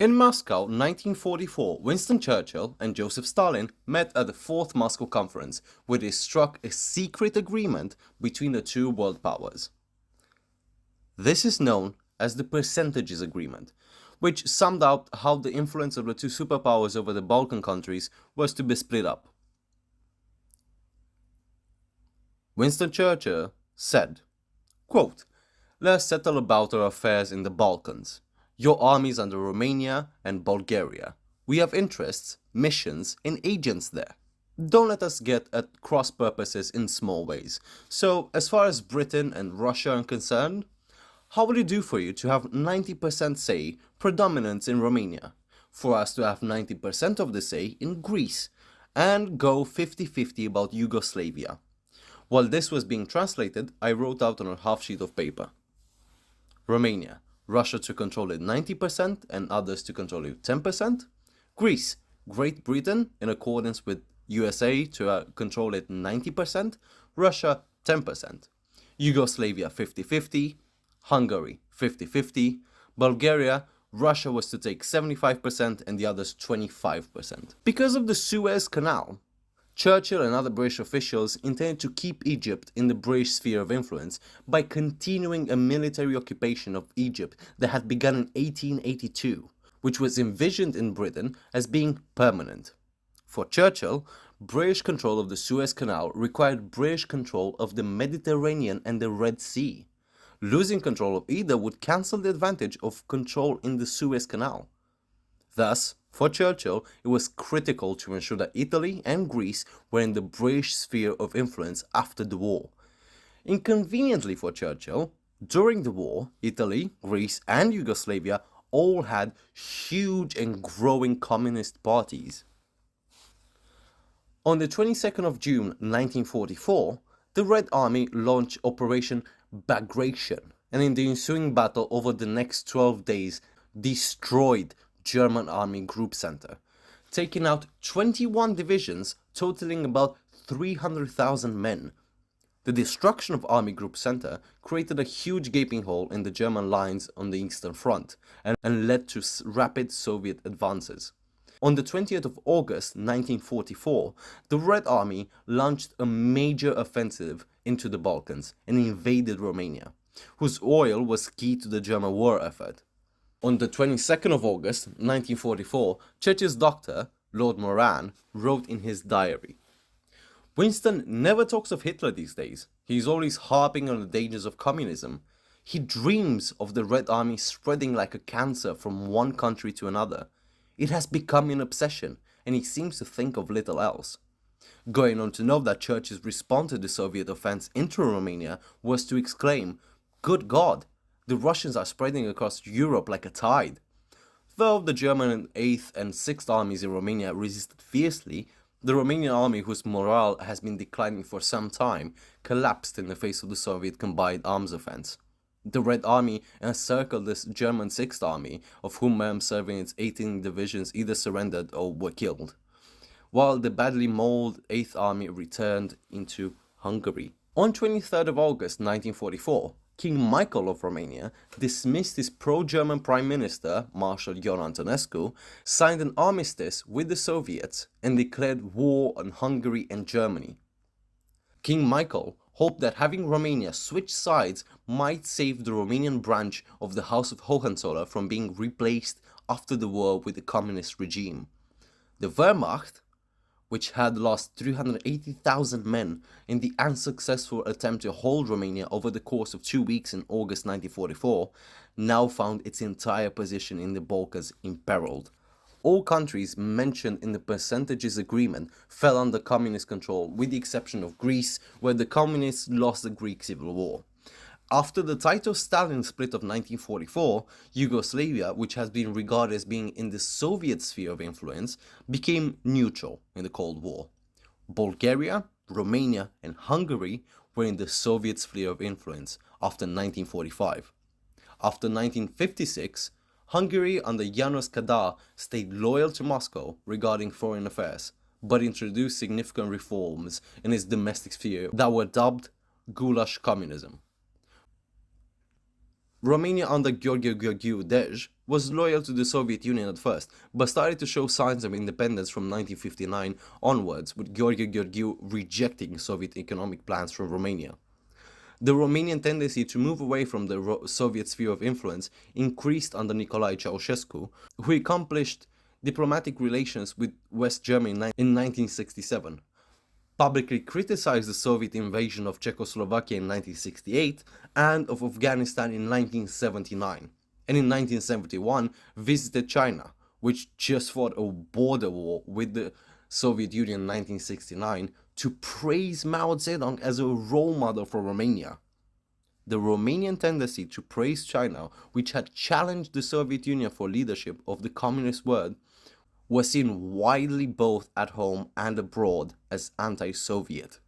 In Moscow, 1944, Winston Churchill and Joseph Stalin met at the Fourth Moscow Conference, where they struck a secret agreement between the two world powers. This is known as the Percentages Agreement, which summed up how the influence of the two superpowers over the Balkan countries was to be split up. Winston Churchill said, quote, "Let us settle about our affairs in the Balkans. Your armies under Romania and Bulgaria. We have interests, missions, and agents there. Don't let us get at cross purposes in small ways. So, as far as Britain and Russia are concerned, how will it do for you to have 90% say predominance in Romania, for us to have 90% of the say in Greece, and go 50-50 about Yugoslavia?" While this was being translated, I wrote out on a half sheet of paper. Romania, Russia to control it 90% and others to control it 10%. Greece, Great Britain in accordance with USA to control it 90%. Russia 10%. Yugoslavia 50-50. Hungary 50-50. Bulgaria, Russia was to take 75% and the others 25%. Because of the Suez Canal, Churchill and other British officials intended to keep Egypt in the British sphere of influence by continuing a military occupation of Egypt that had begun in 1882, which was envisioned in Britain as being permanent. For Churchill, British control of the Suez Canal required British control of the Mediterranean and the Red Sea. Losing control of either would cancel the advantage of control in the Suez Canal. Thus, for Churchill, it was critical to ensure that Italy and Greece were in the British sphere of influence after the war. Inconveniently for Churchill, during the war, Italy, Greece, and Yugoslavia all had huge and growing communist parties. On the 22nd of June 1944, the Red Army launched Operation Bagration, and in the ensuing battle over the next 12 days, destroyed German Army Group Center, taking out 21 divisions totaling about 300,000 men. The destruction of Army Group Center created a huge gaping hole in the German lines on the Eastern Front and led to rapid Soviet advances. On the 20th of August 1944, the Red Army launched a major offensive into the Balkans and invaded Romania, whose oil was key to the German war effort. On the 22nd of August 1944, Churchill's doctor, Lord Moran, wrote in his diary, "Winston never talks of Hitler these days. He is always harping on the dangers of communism. He dreams of the Red Army spreading like a cancer from one country to another. It has become an obsession, and he seems to think of little else." Going on to note that Churchill's response to the Soviet offense into Romania was to exclaim, "Good God! The Russians are spreading across Europe like a tide." Though the German 8th and 6th armies in Romania resisted fiercely, the Romanian army, whose morale has been declining for some time, collapsed in the face of the Soviet combined arms offense. The Red Army encircled the German 6th Army, of whom men serving its 18 divisions either surrendered or were killed, while the badly mauled 8th Army returned into Hungary. On 23rd of August 1944, King Michael of Romania dismissed his pro-German Prime Minister, Marshal Ion Antonescu, signed an armistice with the Soviets, and declared war on Hungary and Germany. King Michael hoped that having Romania switch sides might save the Romanian branch of the House of Hohenzollern from being replaced after the war with the communist regime. The Wehrmacht, which had lost 380,000 men in the unsuccessful attempt to hold Romania over the course of 2 weeks in August 1944, now found its entire position in the Balkans imperiled. All countries mentioned in the Percentages Agreement fell under communist control, with the exception of Greece, where the communists lost the Greek Civil War. After the Tito-Stalin split of 1944, Yugoslavia, which has been regarded as being in the Soviet sphere of influence, became neutral in the Cold War. Bulgaria, Romania, and Hungary were in the Soviet sphere of influence after 1945. After 1956, Hungary under János Kadar stayed loyal to Moscow regarding foreign affairs, but introduced significant reforms in its domestic sphere that were dubbed Goulash Communism. Romania under Gheorghe Dej was loyal to the Soviet Union at first, but started to show signs of independence from 1959 onwards, with Gheorghe Gheorghiu rejecting Soviet economic plans from Romania. The Romanian tendency to move away from the Soviet sphere of influence increased under Nicolae Ceausescu, who accomplished diplomatic relations with West Germany in 1967, publicly criticized the Soviet invasion of Czechoslovakia in 1968 and of Afghanistan in 1979, and in 1971 visited China, which just fought a border war with the Soviet Union in 1969, to praise Mao Zedong as a role model for Romania. The Romanian tendency to praise China, which had challenged the Soviet Union for leadership of the communist world, was seen widely both at home and abroad as anti-Soviet.